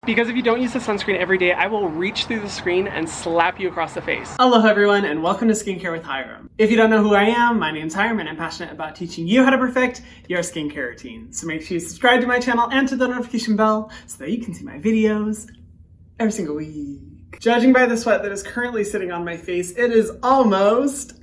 Because if you don't use the sunscreen every day, I will reach through the screen and slap you across the face. Hello everyone and welcome to Skincare with Hyram. If you don't know who I am, my name's Hyram and I'm passionate about teaching you how to perfect your skincare routine. So make sure you subscribe to my channel and to the notification bell so that you can see my videos every single week. Judging by the sweat that is currently sitting on my face, it is almost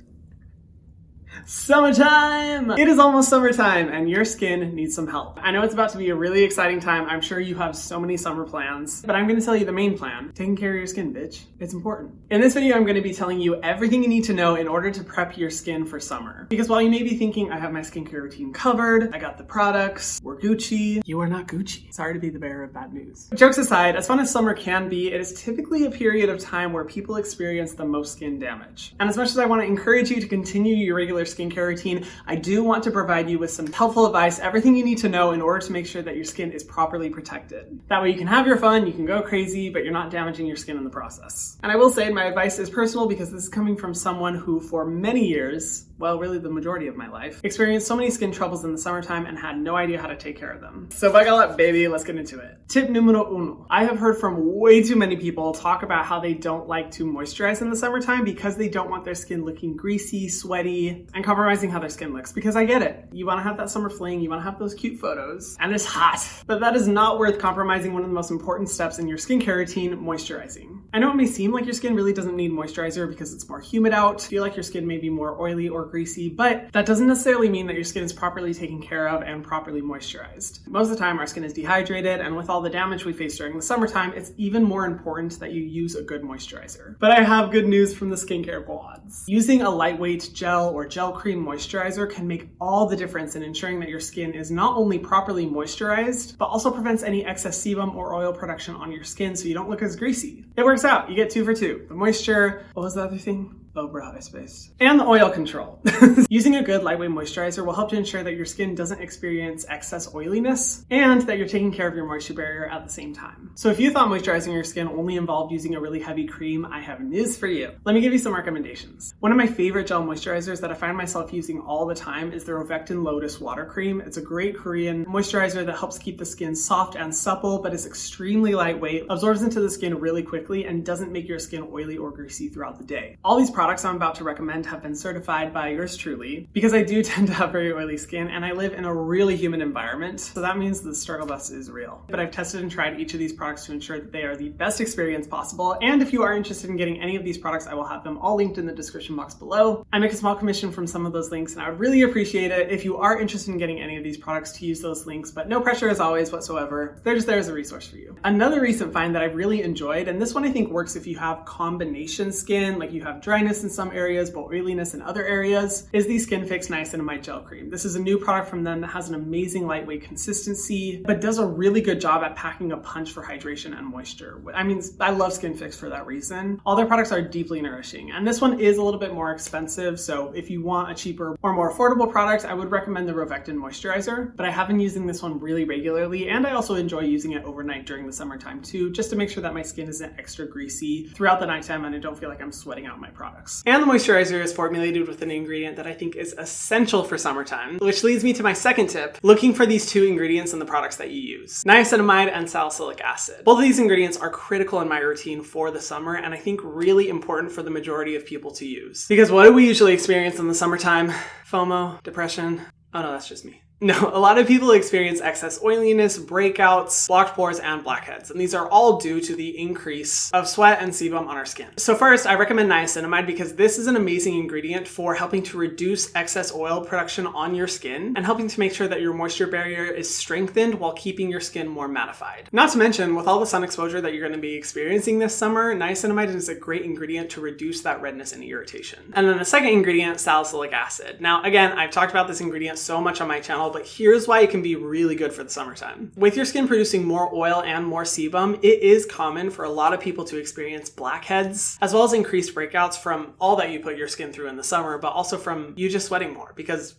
summertime! It is almost summertime and your skin needs some help. I know it's about to be a really exciting time. I'm sure you have so many summer plans, but I'm going to tell you the main plan. Taking care of your skin, bitch. It's important. In this video, I'm going to be telling you everything you need to know in order to prep your skin for summer. Because while you may be thinking, I have my skincare routine covered, I got the products, we're Gucci, you are not Gucci. Sorry to be the bearer of bad news. Jokes aside, as fun as summer can be, it is typically a period of time where people experience the most skin damage. And as much as I want to encourage you to continue your regular skincare routine, I do want to provide you with some helpful advice, everything you need to know in order to make sure that your skin is properly protected. That way you can have your fun, you can go crazy, but you're not damaging your skin in the process. And I will say my advice is personal because this is coming from someone who for many years, well, really the majority of my life, experienced so many skin troubles in the summertime and had no idea how to take care of them. So buckle up, baby, let's get into it. Tip numero uno. I have heard from way too many people talk about how they don't like to moisturize in the summertime because they don't want their skin looking greasy, sweaty, and compromising how their skin looks. Because I get it. You want to have that summer fling, you want to have those cute photos, and it's hot. But that is not worth compromising one of the most important steps in your skincare routine, moisturizing. I know it may seem like your skin really doesn't need moisturizer because it's more humid out, feel like your skin may be more oily or greasy, but that doesn't necessarily mean that your skin is properly taken care of and properly moisturized. Most of the time our skin is dehydrated, and with all the damage we face during the summertime, it's even more important that you use a good moisturizer. But I have good news from the skincare quads. Using a lightweight gel or gel cream moisturizer can make all the difference in ensuring that your skin is not only properly moisturized, but also prevents any excess sebum or oil production on your skin so you don't look as greasy. It works out, you get 2 for 2. The moisture, what was the other thing? Oh, bro, I spaced. And the oil control. Using a good lightweight moisturizer will help to ensure that your skin doesn't experience excess oiliness and that you're taking care of your moisture barrier at the same time. So if you thought moisturizing your skin only involved using a really heavy cream, I have news for you. Let me give you some recommendations. One of my favorite gel moisturizers that I find myself using all the time is the Rovectin Lotus Water Cream. It's a great Korean moisturizer that helps keep the skin soft and supple, but is extremely lightweight, absorbs into the skin really quickly, and doesn't make your skin oily or greasy throughout the day. All these products I'm about to recommend have been certified by yours truly because I do tend to have very oily skin and I live in a really humid environment, so that means the struggle bus is real. But I've tested and tried each of these products to ensure that they are the best experience possible, and if you are interested in getting any of these products, I will have them all linked in the description box below. I make a small commission from some of those links and I would really appreciate it if you are interested in getting any of these products to use those links, but no pressure as always whatsoever. They're just there as a resource for you. Another recent find that I've really enjoyed, and this one I think works if you have combination skin, like you have dryness in some areas but oiliness in other areas, is the SkinFix Niacinamide Gel Cream. This is a new product from them that has an amazing lightweight consistency, but does a really good job at packing a punch for hydration and moisture. I mean, I love SkinFix for that reason. All their products are deeply nourishing, and this one is a little bit more expensive, so if you want a cheaper or more affordable product, I would recommend the Rovectin Moisturizer, but I have been using this one really regularly, and I also enjoy using it overnight during the summertime too, just to make sure that my skin isn't extra greasy throughout the nighttime and I don't feel like I'm sweating out my products. And the moisturizer is formulated with an ingredient that I think is essential for summertime, which leads me to my second tip, looking for these 2 ingredients in the products that you use: niacinamide and salicylic acid. Both of these ingredients are critical in my routine for the summer, and I think really important for the majority of people to use. Because what do we usually experience in the summertime? FOMO, depression. Oh no, that's just me. No, a lot of people experience excess oiliness, breakouts, blocked pores, and blackheads, and these are all due to the increase of sweat and sebum on our skin. So first, I recommend niacinamide because this is an amazing ingredient for helping to reduce excess oil production on your skin and helping to make sure that your moisture barrier is strengthened while keeping your skin more mattified. Not to mention, with all the sun exposure that you're going to be experiencing this summer, niacinamide is a great ingredient to reduce that redness and irritation. And then the second ingredient, salicylic acid. Now, again, I've talked about this ingredient so much on my channel, but here's why it can be really good for the summertime. With your skin producing more oil and more sebum, it is common for a lot of people to experience blackheads, as well as increased breakouts from all that you put your skin through in the summer, but also from you just sweating more, because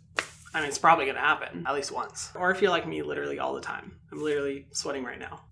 I mean, it's probably gonna happen at least once. Or if you're like me, literally all the time. I'm literally sweating right now.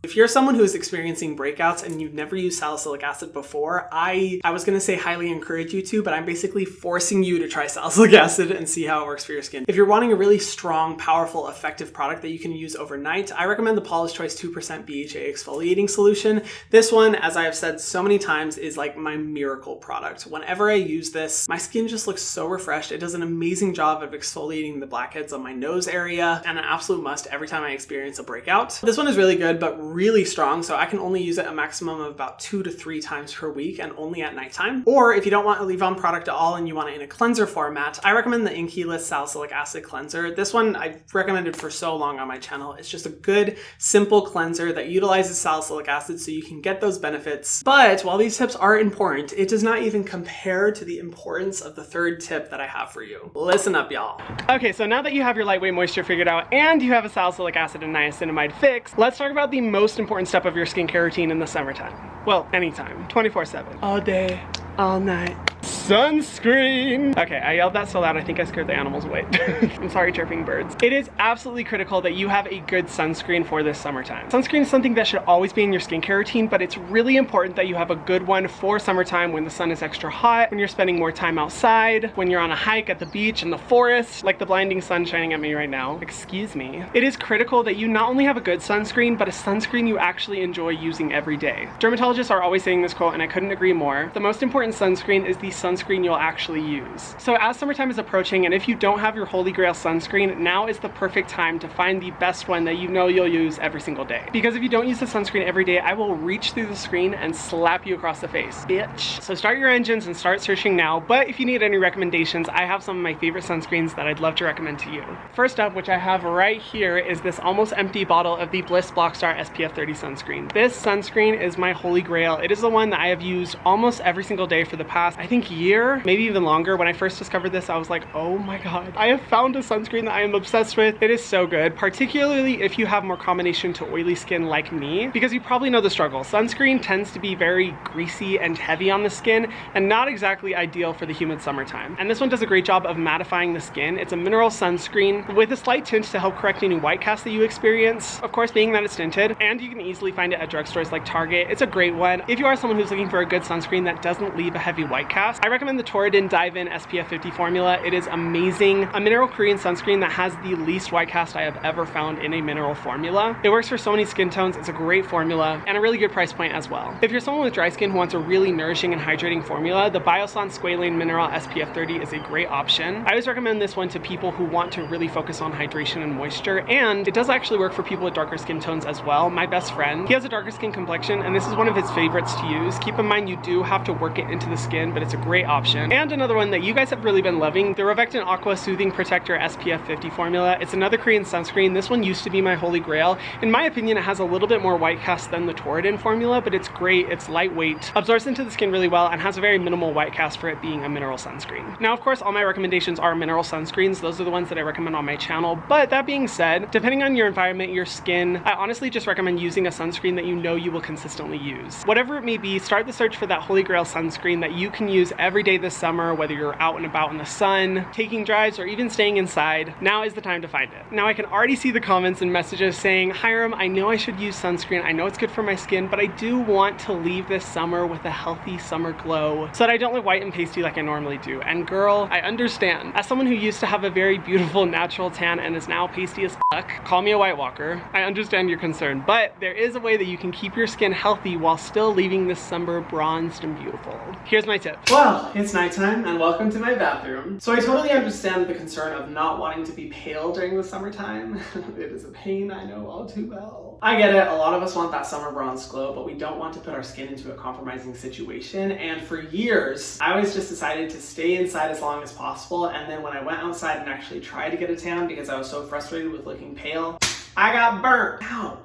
If you're someone who is experiencing breakouts and you've never used salicylic acid before, I was gonna say highly encourage you to, but I'm basically forcing you to try salicylic acid and see how it works for your skin. If you're wanting a really strong, powerful, effective product that you can use overnight, I recommend the Paula's Choice 2% BHA exfoliating solution. This one, as I have said so many times, is like my miracle product. Whenever I use this, my skin just looks so refreshed. It does an amazing job of exfoliating the blackheads on my nose area, and an absolute must every time I experience a breakout. This one is really good, but really strong, so I can only use it a maximum of about 2 to 3 times per week and only at nighttime. Or if you don't want a leave-on product at all and you want it in a cleanser format, I recommend the Inkey Salicylic Acid Cleanser. This one I've recommended for so long on my channel. It's just a good, simple cleanser that utilizes salicylic acid so you can get those benefits. But while these tips are important, it does not even compare to the importance of the third tip that I have for you. Listen up, y'all. Okay, so now that you have your lightweight moisture figured out and you have a salicylic acid and niacinamide fix, let's talk about the most important step of your skincare routine in the summertime. Well, anytime, 24/7, all day, all night. Sunscreen! Okay, I yelled that so loud I think I scared the animals away. I'm sorry, chirping birds. It is absolutely critical that you have a good sunscreen for this summertime. Sunscreen is something that should always be in your skincare routine, but it's really important that you have a good one for summertime when the sun is extra hot, when you're spending more time outside, when you're on a hike at the beach, in the forest, like the blinding sun shining at me right now. Excuse me. It is critical that you not only have a good sunscreen, but a sunscreen you actually enjoy using every day. Dermatologists are always saying this quote, and I couldn't agree more. The most important sunscreen is the sunscreen you'll actually use. So as summertime is approaching, and if you don't have your holy grail sunscreen, now is the perfect time to find the best one that you know you'll use every single day. Because if you don't use the sunscreen every day, I will reach through the screen and slap you across the face, bitch. So start your engines and start searching now, but if you need any recommendations, I have some of my favorite sunscreens that I'd love to recommend to you. First up, which I have right here, is this almost empty bottle of the Bliss Blockstar SPF 30 sunscreen. This sunscreen is my holy grail. It is the one that I have used almost every single day for the past, I think, year, maybe even longer. When I first discovered this, I was like, oh my god, I have found a sunscreen that I am obsessed with. It is so good, particularly if you have more combination to oily skin like me, because you probably know the struggle. Sunscreen tends to be very greasy and heavy on the skin and not exactly ideal for the humid summertime. And this one does a great job of mattifying the skin. It's a mineral sunscreen with a slight tint to help correct any white cast that you experience, of course being that it's tinted, and you can easily find it at drugstores like Target. It's a great one. If you are someone who's looking for a good sunscreen that doesn't leave a heavy white cast, I recommend the Torriden Dive-In SPF 50 formula. It is amazing. A mineral Korean sunscreen that has the least white cast I have ever found in a mineral formula. It works for so many skin tones. It's a great formula and a really good price point as well. If you're someone with dry skin who wants a really nourishing and hydrating formula, the Biossance Squalane Mineral SPF 30 is a great option. I always recommend this one to people who want to really focus on hydration and moisture, and it does actually work for people with darker skin tones as well. My best friend, he has a darker skin complexion, and this is one of his favorites to use. Keep in mind you do have to work it into the skin, but it's a great option. And another one that you guys have really been loving, the Rovectin Aqua Soothing Protector SPF 50 formula. It's another Korean sunscreen. This one used to be my holy grail. In my opinion, it has a little bit more white cast than the Torriden formula, but it's great. It's lightweight, absorbs into the skin really well, and has a very minimal white cast for it being a mineral sunscreen. Now, of course, all my recommendations are mineral sunscreens. Those are the ones that I recommend on my channel. But that being said, depending on your environment, your skin, I honestly just recommend using a sunscreen that you know you will consistently use. Whatever it may be, start the search for that holy grail sunscreen that you can use every day this summer, whether you're out and about in the sun, taking drives, or even staying inside. Now is the time to find it. Now I can already see the comments and messages saying, Hyram, I know I should use sunscreen. I know it's good for my skin, but I do want to leave this summer with a healthy summer glow so that I don't look white and pasty like I normally do. And girl, I understand. As someone who used to have a very beautiful natural tan and is now pasty as fuck, call me a White Walker. I understand your concern, but there is a way that you can keep your skin healthy while still leaving this summer bronzed and beautiful. Here's my tip. Well, it's nighttime and welcome to my bathroom. So I totally understand the concern of not wanting to be pale during the summertime. It is a pain, I know all too well. I get it, a lot of us want that summer bronze glow, but we don't want to put our skin into a compromising situation. And for years, I always just decided to stay inside as long as possible. And then when I went outside and actually tried to get a tan because I was so frustrated with looking pale, I got burnt. Ow.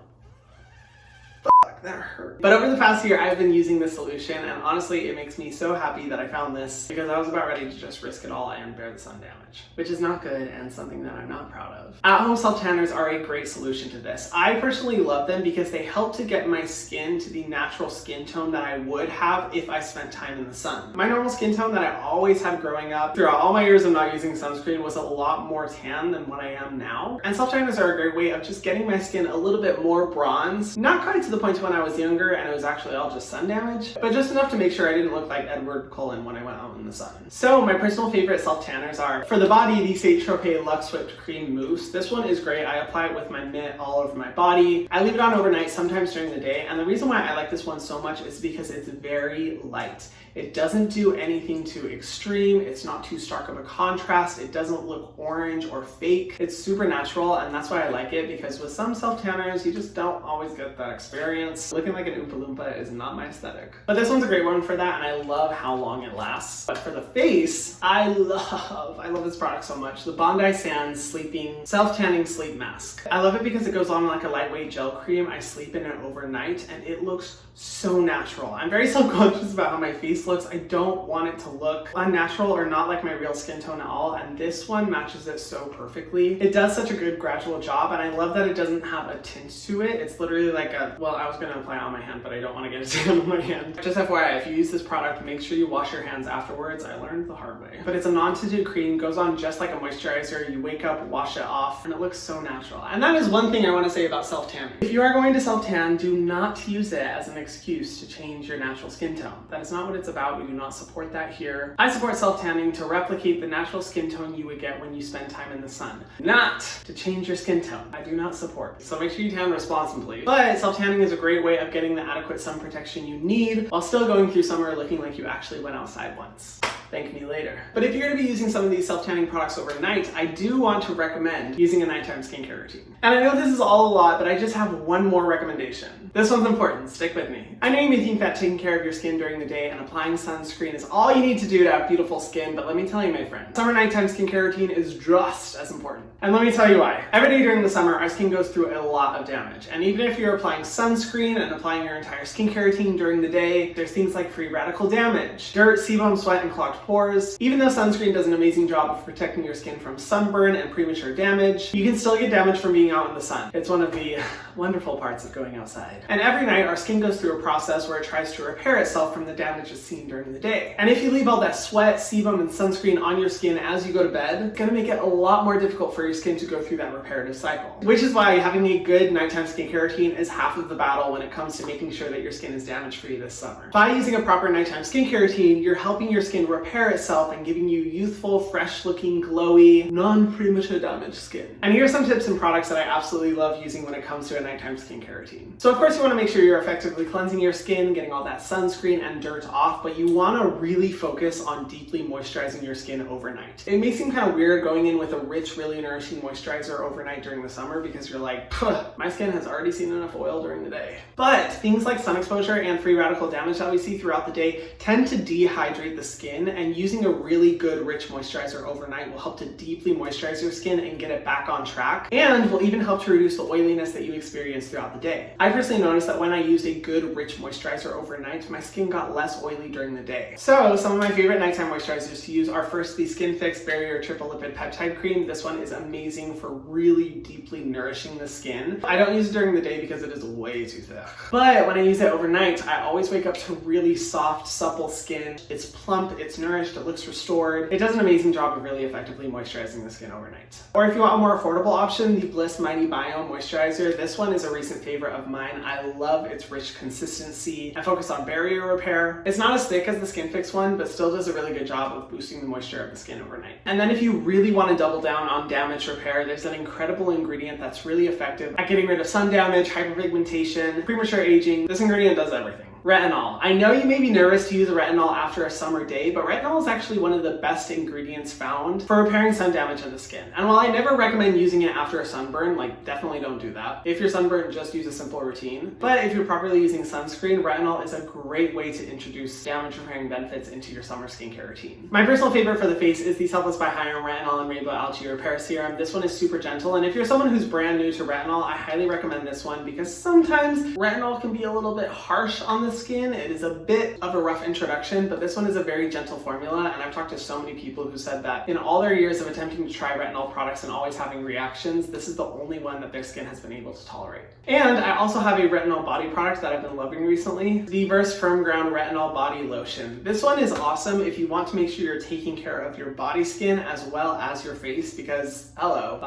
Fuck. fuck, that hurt. But over the past year, I've been using this solution, and honestly, it makes me so happy that I found this because I was about ready to just risk it all and bear the sun damage, which is not good and something that I'm not proud of. At-home self-tanners are a great solution to this. I personally love them because they help to get my skin to the natural skin tone that I would have if I spent time in the sun. My normal skin tone that I always had growing up throughout all my years of not using sunscreen was a lot more tan than what I am now. And self-tanners are a great way of just getting my skin a little bit more bronze, not quite to the point when I was younger and it was actually all just sun damage, but just enough to make sure I didn't look like Edward Cullen when I went out in the sun. So my personal favorite self-tanners are, for the body, the Tropez Luxe Whipped Cream Mousse. This one is great. I apply it with my mitt all over my body. I leave it on overnight, sometimes during the day, and the reason why I like this one so much is because it's very light. It doesn't do anything too extreme. It's not too stark of a contrast. It doesn't look orange or fake. It's super natural, and that's why I like it, because with some self-tanners, you just don't always get that experience. Looking like an Oompa Loompa is not my aesthetic. But this one's a great one for that, and I love how long it lasts. But for the face, I love this product so much. The Bondi Sands Sleeping Self-Tanning Sleep Mask. I love it because it goes on like a lightweight gel cream. I sleep in it overnight, and it looks so natural. I'm very self-conscious about how my face looks. I don't want it to look unnatural or not like my real skin tone at all, and this one matches it so perfectly. It does such a good gradual job, and I love that it doesn't have a tint to it. It's literally like a, well, I was gonna apply it on my hand, but I don't want to get a tan on my hand. Just FYI, if you use this product, make sure you wash your hands afterwards. I learned the hard way. But it's a non-tinted cream, goes on just like a moisturizer. You wake up, wash it off, and it looks so natural. And that is one thing I want to say about self-tanning. If you are going to self-tan, do not use it as an excuse to change your natural skin tone. That is not what it's about. We do not support that here. I support self-tanning to replicate the natural skin tone you would get when you spend time in the sun, not to change your skin tone. I do not support. So make sure you tan responsibly. But self-tanning is a great way of getting the adequate sun protection you need while still going through summer looking like you actually went outside once. Thank me later. But if you're going to be using some of these self-tanning products overnight, I do want to recommend using a nighttime skincare routine. And I know this is all a lot, but I just have one more recommendation. This one's important. Stick with me. I know you may think that taking care of your skin during the day and applying sunscreen is all you need to do to have beautiful skin, but let me tell you, my friend, summer nighttime skincare routine is just as important. And let me tell you why. Every day during the summer, our skin goes through a lot of damage. And even if you're applying sunscreen and applying your entire skincare routine during the day, there's things like free radical damage, dirt, sebum, sweat, and clogged pores. Even though sunscreen does an amazing job of protecting your skin from sunburn and premature damage, you can still get damage from being out in the sun. It's one of the wonderful parts of going outside. And every night, our skin goes through a process where it tries to repair itself from the damage it's seen during the day. And if you leave all that sweat, sebum, and sunscreen on your skin as you go to bed, it's gonna make it a lot more difficult for your skin to go through that reparative cycle. Which is why having a good nighttime skincare routine is half of the battle when it comes to making sure that your skin is damage-free this summer. By using a proper nighttime skincare routine, you're helping your skin repair itself and giving you youthful, fresh-looking, glowy, non-premature damaged skin. And here are some tips and products that I absolutely love using when it comes to a nighttime skincare routine. So of course you want to make sure you're effectively cleansing your skin, getting all that sunscreen and dirt off, but you want to really focus on deeply moisturizing your skin overnight. It may seem kind of weird going in with a rich, really nourishing moisturizer overnight during the summer because you're like, my skin has already seen enough oil during the day. But things like sun exposure and free radical damage that we see throughout the day tend to dehydrate the skin, and using a really good rich moisturizer overnight will help to deeply moisturize your skin and get it back on track, and will even help to reduce the oiliness that you experience throughout the day. I personally noticed that when I used a good rich moisturizer overnight, my skin got less oily during the day. So some of my favorite nighttime moisturizers to use are first the SkinFix Barrier Triple Lipid Peptide Cream. This one is amazing for really deeply nourishing the skin. I don't use it during the day because it is way too thick. But when I use it overnight, I always wake up to really soft, supple skin. It's plump, it's nourished, it looks restored. It does an amazing job of really effectively moisturizing the skin overnight. Or if you want a more affordable option, the Bliss Mighty Biome Moisturizer. This one is a recent favorite of mine. I love its rich consistency and focus on barrier repair. It's not as thick as the SkinFix one, but still does a really good job of boosting the moisture of the skin overnight. And then if you really want to double down on damage repair, there's an incredible ingredient that's really effective at getting rid of sun damage, hyperpigmentation, premature aging. This ingredient does everything. Retinol. I know you may be nervous to use a retinol after a summer day, but retinol is actually one of the best ingredients found for repairing sun damage in the skin. And while I never recommend using it after a sunburn, like definitely don't do that. If you're sunburned, just use a simple routine. But if you're properly using sunscreen, retinol is a great way to introduce damage repairing benefits into your summer skincare routine. My personal favorite for the face is the Selfless by Hyram Retinol and Rainbow Algae Repair Serum. This one is super gentle, and if you're someone who's brand new to retinol, I highly recommend this one because sometimes retinol can be a little bit harsh on the skin. It is a bit of a rough introduction, but this one is a very gentle formula, and I've talked to so many people who said that in all their years of attempting to try retinol products and always having reactions, this is the only one that their skin has been able to tolerate. And I also have a retinol body product that I've been loving recently, the Verse Firm Ground Retinol Body Lotion. This one is awesome if you want to make sure you're taking care of your body skin as well as your face, because hello,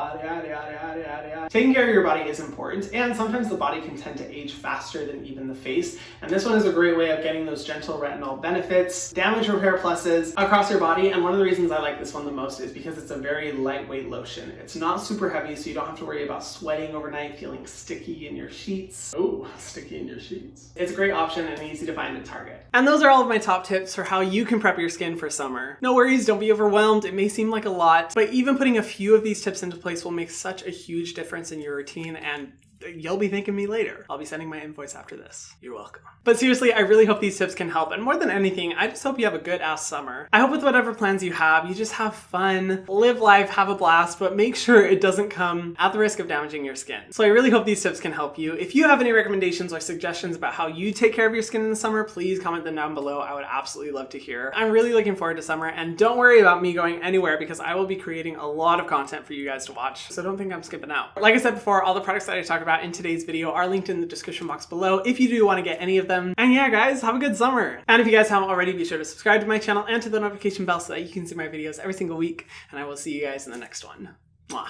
taking care of your body is important, and sometimes the body can tend to age faster than even the face, and this one is a great way of getting those gentle retinol benefits, damage repair pluses across your body. And one of the reasons I like this one the most is because it's a very lightweight lotion. It's not super heavy, so you don't have to worry about sweating overnight, feeling sticky in your sheets. Oh, sticky in your sheets. It's a great option and easy to find at Target. And those are all of my top tips for how you can prep your skin for summer. No worries, don't be overwhelmed. It may seem like a lot, but even putting a few of these tips into place will make such a huge difference in your routine, and you'll be thanking me later. I'll be sending my invoice after this. You're welcome. But seriously, I really hope these tips can help. And more than anything, I just hope you have a good ass summer. I hope with whatever plans you have, you just have fun, live life, have a blast, but make sure it doesn't come at the risk of damaging your skin. So I really hope these tips can help you. If you have any recommendations or suggestions about how you take care of your skin in the summer, please comment them down below. I would absolutely love to hear. I'm really looking forward to summer, and don't worry about me going anywhere because I will be creating a lot of content for you guys to watch. So don't think I'm skipping out. Like I said before, all the products that I talk about in today's video are linked in the description box below if you do want to get any of them. And yeah, guys, have a good summer. And if you guys haven't already, be sure to subscribe to my channel and to the notification bell so that you can see my videos every single week. And I will see you guys in the next one. Mwah.